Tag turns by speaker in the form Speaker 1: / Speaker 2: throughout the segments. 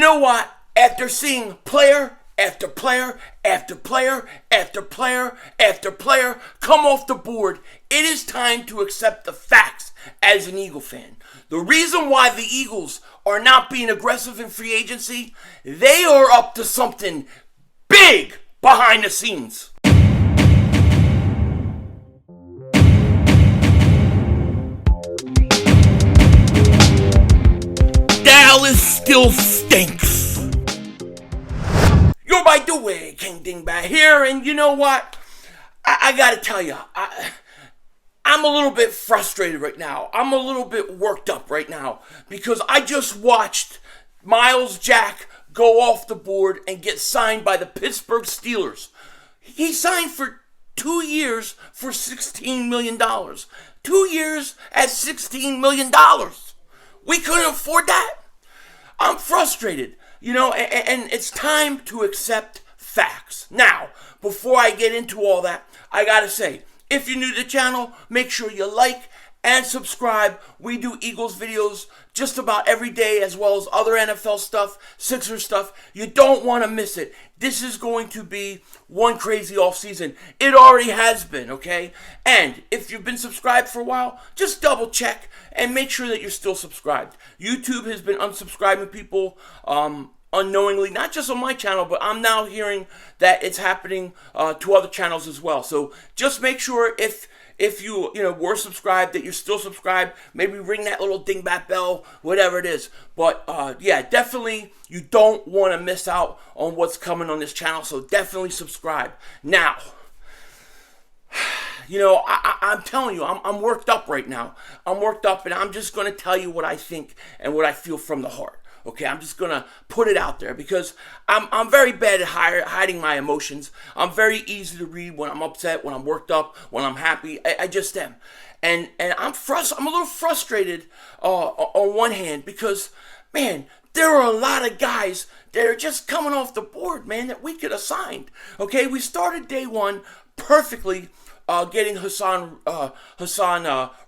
Speaker 1: You know what? After seeing player after player after player after player after player come off the board, it is time to accept the facts as an Eagle fan. The reason why the Eagles are not being aggressive in free agency, they are up to something big behind the scenes. Dallas still stinks. You're by the way, King Dingbat here, and you know what? I gotta tell you, I'm a little bit frustrated right now. I'm a little bit worked up right now because I just watched Myles Jack go off the board and get signed by the Pittsburgh Steelers. He signed for 2 years for $16 million. 2 years at $16 million. We couldn't afford that. I'm frustrated, and it's time to accept facts. Now, before I get into all that, I gotta say, if you're new to the channel, make sure you like and subscribe. We do Eagles videos just about every day, as well as other NFL stuff, Sixers stuff. You don't want to miss it. This is going to be one crazy offseason. It already has been, okay? And if you've been subscribed for a while, just double check and make sure that you're still subscribed. YouTube has been unsubscribing people unknowingly, not just on my channel, but I'm now hearing that it's happening to other channels as well. So just make sure if you were subscribed, that you're still subscribed. Maybe ring that little dingbat bell, whatever it is. But yeah, definitely you don't want to miss out on what's coming on this channel. So definitely subscribe. Now, I'm telling you, I'm worked up right now. I'm worked up, and I'm just going to tell you what I think and what I feel from the heart. Okay, I'm just going to put it out there because I'm very bad at hiding my emotions. I'm very easy to read when I'm upset, when I'm worked up, when I'm happy. I just am. And I'm a little frustrated on one hand because, man, there are a lot of guys that are just coming off the board, man, that we could have signed. Okay, we started day one perfectly getting Haason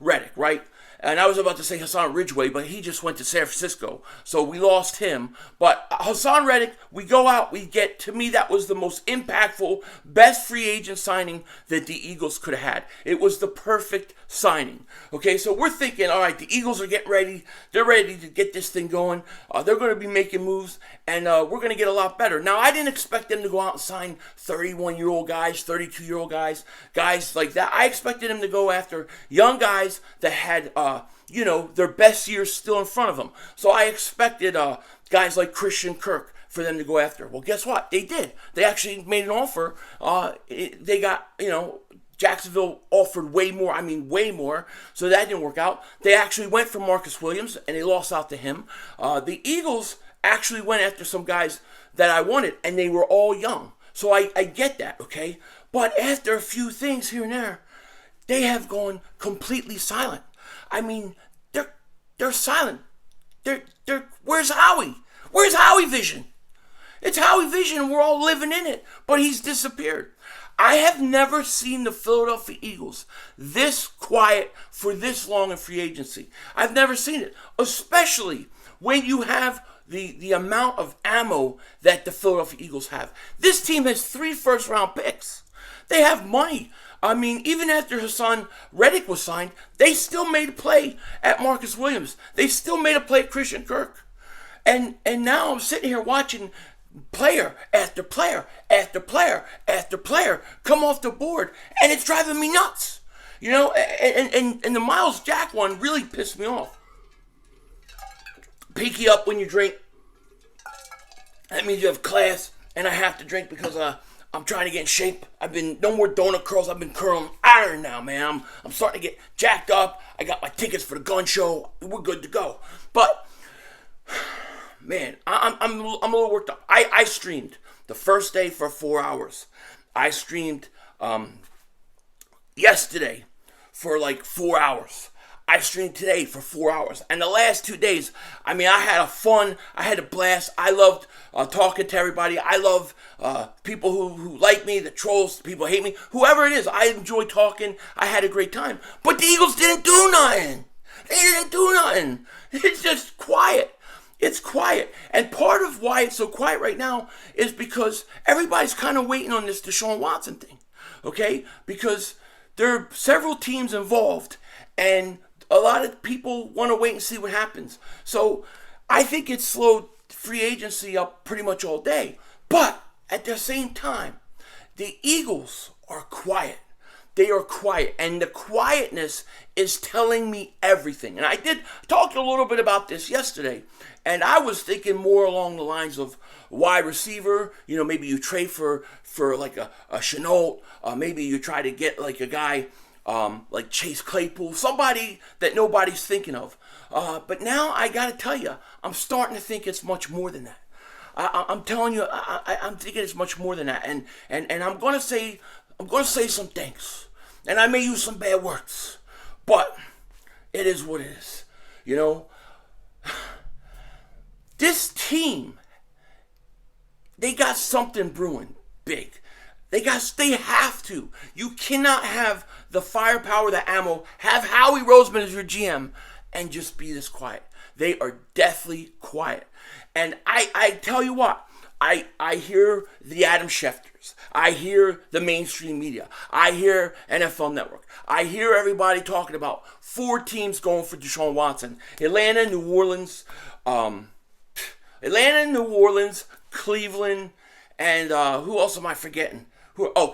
Speaker 1: Reddick, right? And I was about to say Haason Ridgeway, but he just went to San Francisco. So we lost him. But Haason Reddick, we go out, we get, to me, that was the most impactful, best free agent signing that the Eagles could have had. It was the perfect signing. Okay, so we're thinking, all right, the Eagles are getting ready. They're ready to get this thing going. They're going to be making moves, and we're going to get a lot better. Now, I didn't expect them to go out and sign 31-year-old guys, 32-year-old guys like that. I expected them to go after young guys that had their best years still in front of them. So I expected guys like Christian Kirk for them to go after. Well, guess what? They did. They actually made an offer. They got, Jacksonville offered way more. So that didn't work out. They actually went for Marcus Williams, and they lost out to him. The Eagles actually went after some guys that I wanted, and they were all young. So I get that, okay? But after a few things here and there, they have gone completely silent. I mean, they're silent. Where's Howie? Where's Howie Vision? It's Howie Vision, and we're all living in it, but he's disappeared. I have never seen the Philadelphia Eagles this quiet for this long in free agency. I've never seen it, especially when you have the amount of ammo that the Philadelphia Eagles have. This team has 3 first-round picks. They have money. I mean, even after Haason Reddick was signed, they still made a play at Marcus Williams. They still made a play at Christian Kirk. And now I'm sitting here watching player after player after player after player come off the board, and it's driving me nuts. And the Myles Jack one really pissed me off. Pinky up when you drink. That means you have class, and I have to drink because I'm trying to get in shape. No more donut curls. I've been curling iron now, man. I'm starting to get jacked up. I got my tickets for the gun show. We're good to go. But, man, I'm a little worked up. I streamed the first day for 4 hours. I streamed yesterday for like 4 hours. I streamed today for 4 hours. And the last 2 days, I had a blast. I loved talking to everybody. I love people who like me, the trolls, people hate me. Whoever it is, I enjoy talking. I had a great time. But the Eagles didn't do nothing. They didn't do nothing. It's just quiet. It's quiet. And part of why it's so quiet right now is because everybody's kind of waiting on this Deshaun Watson thing. Okay? Because there are several teams involved, and a lot of people want to wait and see what happens. So I think it slowed free agency up pretty much all day. But at the same time, the Eagles are quiet. They are quiet, and the quietness is telling me everything. And I did talk a little bit about this yesterday, and I was thinking more along the lines of wide receiver. You know, maybe you trade for like a Chenault. Maybe you try to get like a guy like Chase Claypool, somebody that nobody's thinking of. But now I got to tell you, I'm starting to think it's much more than that. I'm telling you, I'm thinking it's much more than that, and I'm gonna say some things, and I may use some bad words, but it is what it is. You know, this team, they got something brewing big. They have to. You cannot have the firepower, the ammo, have Howie Roseman as your GM, and just be this quiet. They are deathly quiet. And I tell you what, I hear the Adam Schefters. I hear the mainstream media. I hear NFL Network. I hear everybody talking about 4 teams going for Deshaun Watson. Atlanta, New Orleans, Cleveland, and who else am I forgetting?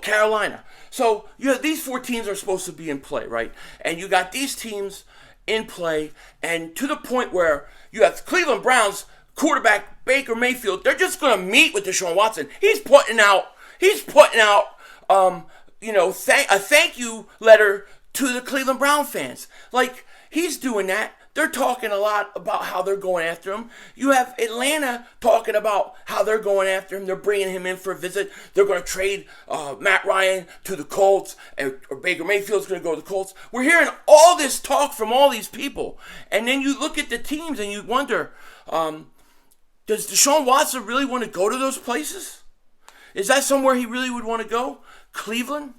Speaker 1: Carolina. So these 4 teams are supposed to be in play, right? And you got these teams in play, and to the point where you have Cleveland Browns quarterback Baker Mayfield. They're just going to meet with Deshaun Watson. He's putting out a thank you letter to the Cleveland Brown fans. Like, he's doing that. They're talking a lot about how they're going after him. You have Atlanta talking about how they're going after him. They're bringing him in for a visit. They're going to trade Matt Ryan to the Colts, or Baker Mayfield's going to go to the Colts. We're hearing all this talk from all these people. And then you look at the teams and you wonder, does Deshaun Watson really want to go to those places? Is that somewhere he really would want to go? Cleveland?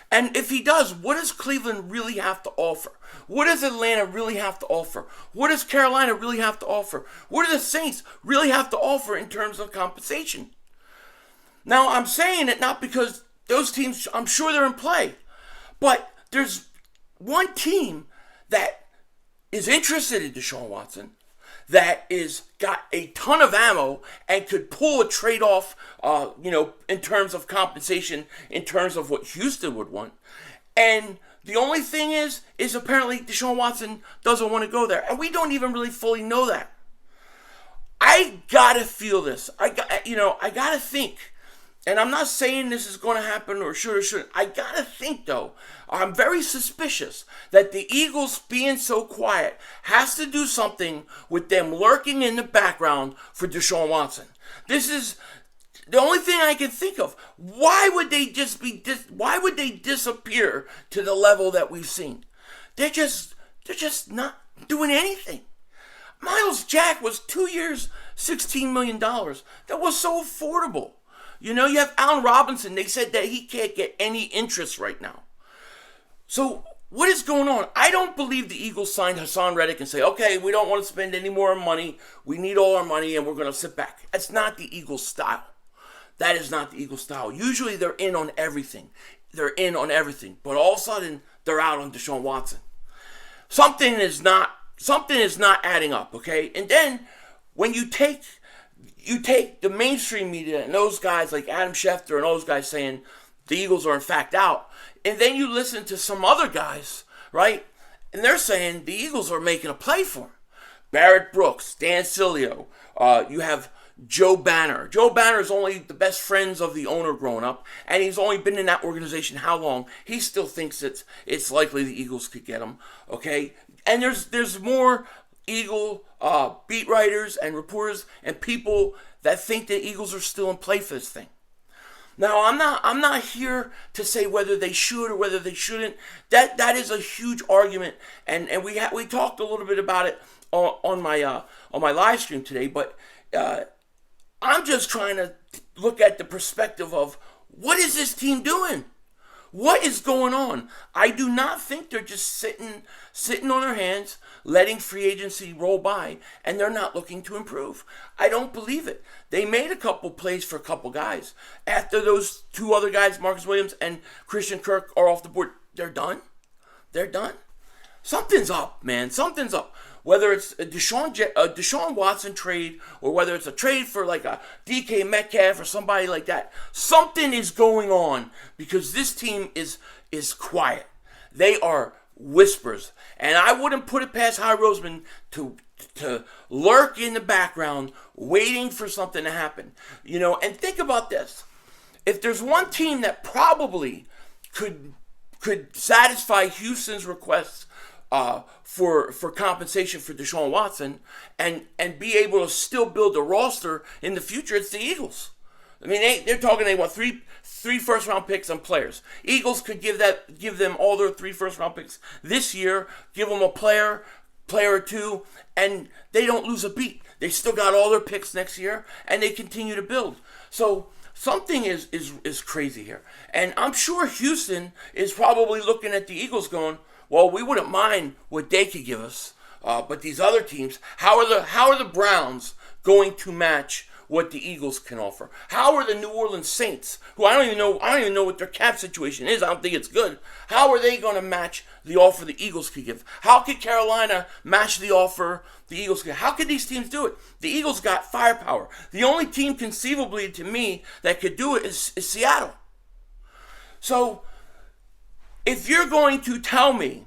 Speaker 1: And if he does, what does Cleveland really have to offer? What does Atlanta really have to offer? What does Carolina really have to offer? What do the Saints really have to offer in terms of compensation? Now, I'm saying it not because those teams, I'm sure they're in play, but there's one team that is interested in Deshaun Watson, that is got a ton of ammo and could pull a trade off, in terms of compensation, in terms of what Houston would want. And the only thing is apparently Deshaun Watson doesn't want to go there. And we don't even really fully know that. I gotta feel this. I gotta think. And I'm not saying this is going to happen or should or shouldn't. I gotta think, though. I'm very suspicious that the Eagles being so quiet has to do something with them lurking in the background for Deshaun Watson. This is the only thing I can think of. Why would they why would they disappear to the level that we've seen? They're just not doing anything. Myles Jack was 2 years, $16 million. That was so affordable. You have Allen Robinson. They said that he can't get any interest right now. So what is going on? I don't believe the Eagles signed Haason Reddick and say, okay, we don't want to spend any more money. We need all our money and we're going to sit back. That's not the Eagles style. That is not the Eagles style. Usually they're in on everything. But all of a sudden they're out on Deshaun Watson. Something is not adding up, okay? And then when you take the mainstream media and those guys like Adam Schefter and those guys saying the Eagles are in fact out, and then you listen to some other guys, right? And they're saying the Eagles are making a play for him. Barrett Brooks, Dan Sileo, you have Joe Banner. Joe Banner is only the best friends of the owner growing up, and he's only been in that organization how long? He still thinks it's likely the Eagles could get him, okay? And there's more Eagle beat writers and reporters and people that think the Eagles are still in play for this thing. Now, I'm not here to say whether they should or whether they shouldn't. That is a huge argument, and we talked a little bit about it on my live stream today. But I'm just trying to look at the perspective of what is this team doing? What is going on? I do not think they're just sitting on their hands, letting free agency roll by, and they're not looking to improve. I don't believe it. They made a couple plays for a couple guys. After those two other guys, Marcus Williams and Christian Kirk, are off the board, they're done. They're done. Something's up, man. Something's up. Whether it's a Deshaun Watson trade or whether it's a trade for like a DK Metcalf or somebody like that, something is going on because this team is quiet. They are whispers, and I wouldn't put it past Howie Roseman to lurk in the background, waiting for something to happen. And think about this: if there's one team that probably could satisfy Houston's requests for compensation for Deshaun Watson and be able to still build a roster in the future, it's the Eagles. I mean, they're talking they want three first round picks on players. Eagles could give them all their 3 first round picks this year, give them a player or two, and they don't lose a beat. They still got all their picks next year, and they continue to build. So something is crazy here. And I'm sure Houston is probably looking at the Eagles going, well, we wouldn't mind what they could give us, but these other teams, how are the Browns going to match what the Eagles can offer? How are the New Orleans Saints, who I don't even know what their cap situation is, I don't think it's good, how are they going to match the offer the Eagles could give? How could Carolina match the offer the Eagles could give? How could these teams do it? The Eagles got firepower. The only team conceivably to me that could do it is Seattle. So if you're going to tell me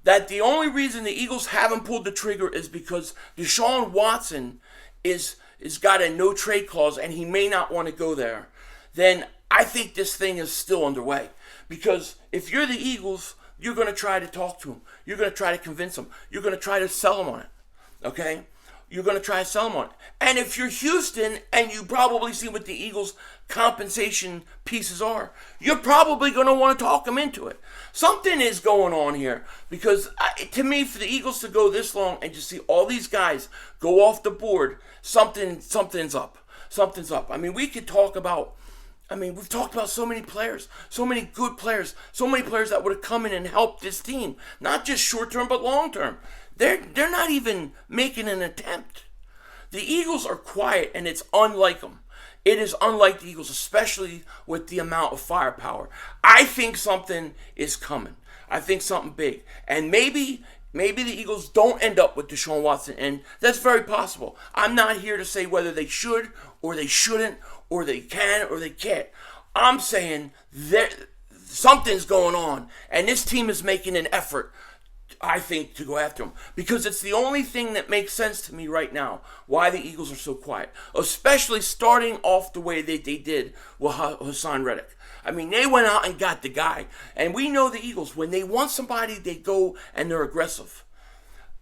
Speaker 1: that the only reason the Eagles haven't pulled the trigger is because Deshaun Watson is got a no trade clause and he may not want to go there, then I think this thing is still underway. Because if you're the Eagles, you're going to try to talk to him. You're going to try to convince him. You're going to try to sell him on it. Okay? You're going to try to sell him on it. And if you're Houston and you probably see what the Eagles' compensation pieces are, you're probably going to want to talk him into it. Something is going on here because to me, for the Eagles to go this long and just see all these guys go off the board, something's up. Something's up. I mean, we've talked about so many players, so many good players, so many players that would have come in and helped this team, not just short term but long term. They're not even making an attempt. The Eagles are quiet, and it's unlike them. It is unlike the Eagles, especially with the amount of firepower. I think something is coming. I think something big. And maybe the Eagles don't end up with Deshaun Watson, and that's very possible. I'm not here to say whether they should or they shouldn't or they can or they can't. I'm saying something's going on, and this team is making an effort, I think, to go after him. Because it's the only thing that makes sense to me right now why the Eagles are so quiet. Especially starting off the way they did with Haason Reddick. I mean, they went out and got the guy. And we know the Eagles, when they want somebody, they go and they're aggressive.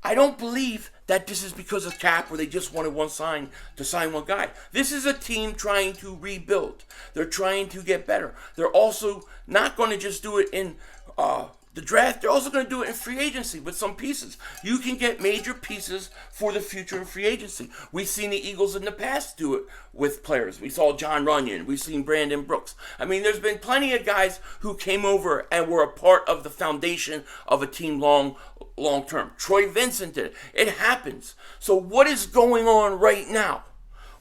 Speaker 1: I don't believe that this is because of cap or they just wanted to sign one guy. This is a team trying to rebuild. They're trying to get better. They're also not going to just do it in the draft. They're also going to do it in free agency with some pieces. You can get major pieces for the future in free agency. We've seen the Eagles in the past do it with players. We saw John Runyon. We've seen Brandon Brooks. I mean, there's been plenty of guys who came over and were a part of the foundation of a team long term. Troy Vincent did it. It happens. So what is going on right now?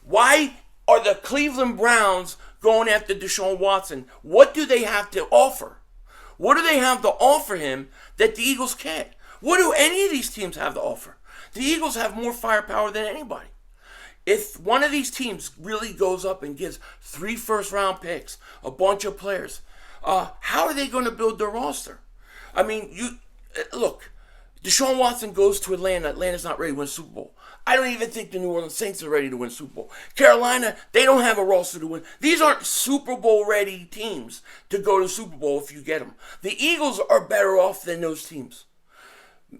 Speaker 1: Why are the Cleveland Browns going after Deshaun Watson? What do they have to offer? What do they have to offer him that the Eagles can't? What do any of these teams have to offer? The Eagles have more firepower than anybody. If one of these teams really goes up and gives 3 first-round picks, a bunch of players, how are they going to build their roster? I mean, look, Deshaun Watson goes to Atlanta. Atlanta's not ready to win a Super Bowl. I don't even think the New Orleans Saints are ready to win a Super Bowl. Carolina, they don't have a roster to win. These aren't Super Bowl ready teams to go to the Super Bowl if you get them. The Eagles are better off than those teams.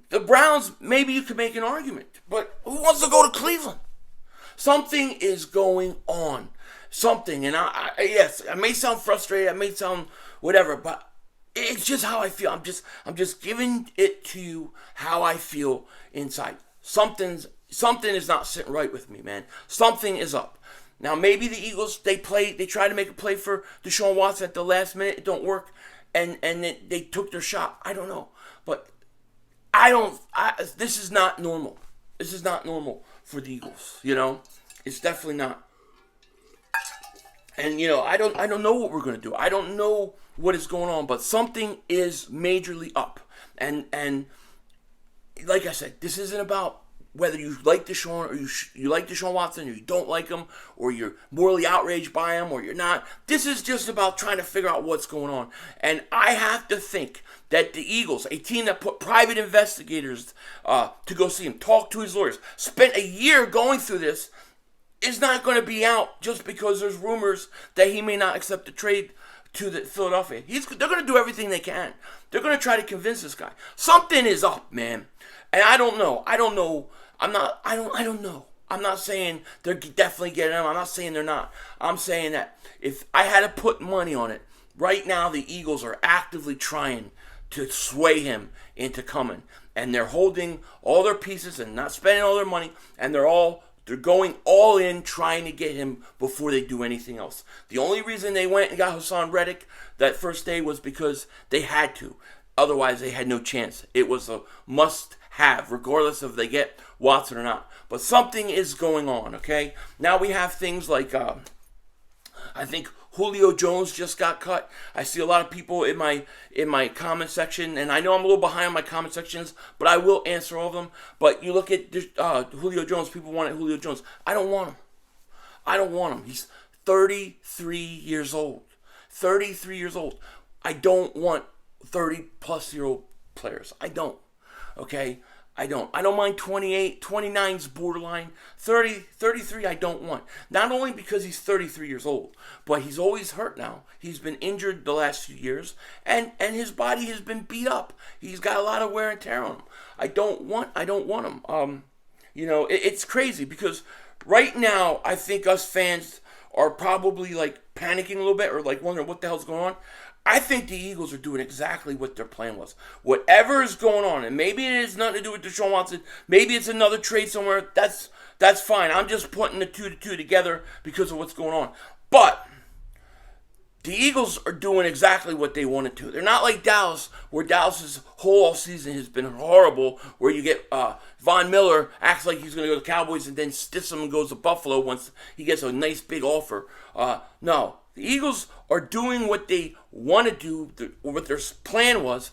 Speaker 1: The Browns, maybe you could make an argument, but who wants to go to Cleveland? Something is going on. Something, and yes, I may sound frustrated, I may sound whatever, but it's just how I feel. I'm just giving it to you how I feel inside. Something is not sitting right with me, man. Something is up. Now maybe the Eagles they try to make a play for Deshaun Watson at the last minute. It don't work. and they took their shot. I don't know, but I don't. This is not normal. This is not normal for the Eagles. It's definitely not. And I don't know what we're gonna do. I don't know what is going on, but something is majorly up. And like I said, this isn't about whether you like Deshaun or you like Deshaun Watson or you don't like him or you're morally outraged by him or you're not. This is just about trying to figure out what's going on. And I have to think that the Eagles, a team that put private investigators to go see him, talk to his lawyers, spent a year going through this, is not going to be out just because there's rumors that he may not accept the trade to the Philadelphia. They're going to do everything they can. They're going to try to convince this guy. Something is up, man. And I don't know. I don't know. I don't know. I'm not saying they're definitely getting him. I'm not saying they're not. I'm saying that if I had to put money on it, right now the Eagles are actively trying to sway him into coming. And they're holding all their pieces and not spending all their money. And they're going all in trying to get him before they do anything else. The only reason they went and got Haason Reddick that first day was because they had to. Otherwise, they had no chance. It was a must-have, regardless if they get Watson or not. But something is going on, okay? Now we have things like, I think Julio Jones just got cut. I see a lot of people in my comment section, and I know I'm a little behind on my comment sections, but I will answer all of them. But you look at Julio Jones, people wanted Julio Jones. I don't want him. I don't want him. He's 33 years old. 33 years old. I don't want 30-plus-year-old players. I don't. Okay? I don't mind 28, 29's borderline. 30, 33 I don't want. Not only because he's 33 years old, but he's always hurt now. He's been injured the last few years, and his body has been beat up. He's got a lot of wear and tear on him. I don't want him. It's crazy because right now I think us fans are probably like panicking a little bit or like wondering what the hell's going on. I think the Eagles are doing exactly what their plan was. Whatever is going on, and maybe it has nothing to do with Deshaun Watson, maybe it's another trade somewhere, that's fine. I'm just putting the two together because of what's going on. But the Eagles are doing exactly what they wanted to. They're not like Dallas, where Dallas's whole offseason has been horrible, where you get Von Miller acts like he's going to go to the Cowboys and then stifs him and goes to Buffalo once he gets a nice big offer. No. The Eagles are doing what they want to do, what their plan was.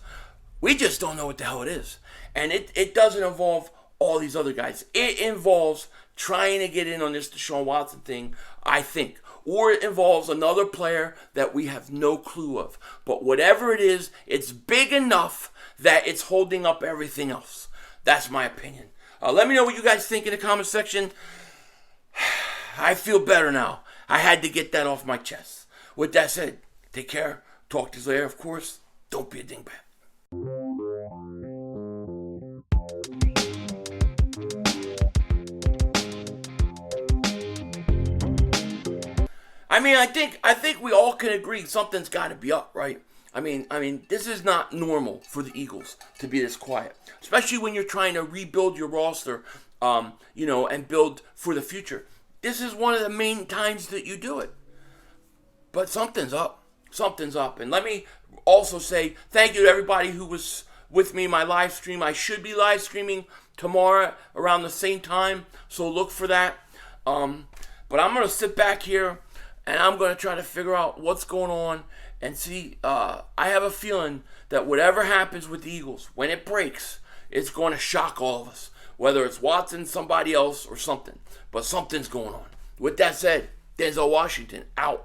Speaker 1: We just don't know what the hell it is. And it doesn't involve all these other guys. It involves trying to get in on this Deshaun Watson thing, I think. Or it involves another player that we have no clue of. But whatever it is, it's big enough that it's holding up everything else. That's my opinion. Let me know what you guys think in the comment section. I feel better now. I had to get that off my chest. With that said, take care. Talk to you later, of course. Don't be a dingbat. I think we all can agree something's got to be up, right? I mean, this is not normal for the Eagles to be this quiet, especially when you're trying to rebuild your roster, and build for the future. This is one of the main times that you do it. But something's up. Something's up. And let me also say thank you to everybody who was with me in my live stream. I should be live streaming tomorrow around the same time, so look for that. But I'm going to sit back here, and I'm going to try to figure out what's going on and see. I have a feeling that whatever happens with the Eagles, when it breaks, it's going to shock all of us. Whether it's Watson, somebody else, or something. But something's going on. With that said, Denzel Washington, out.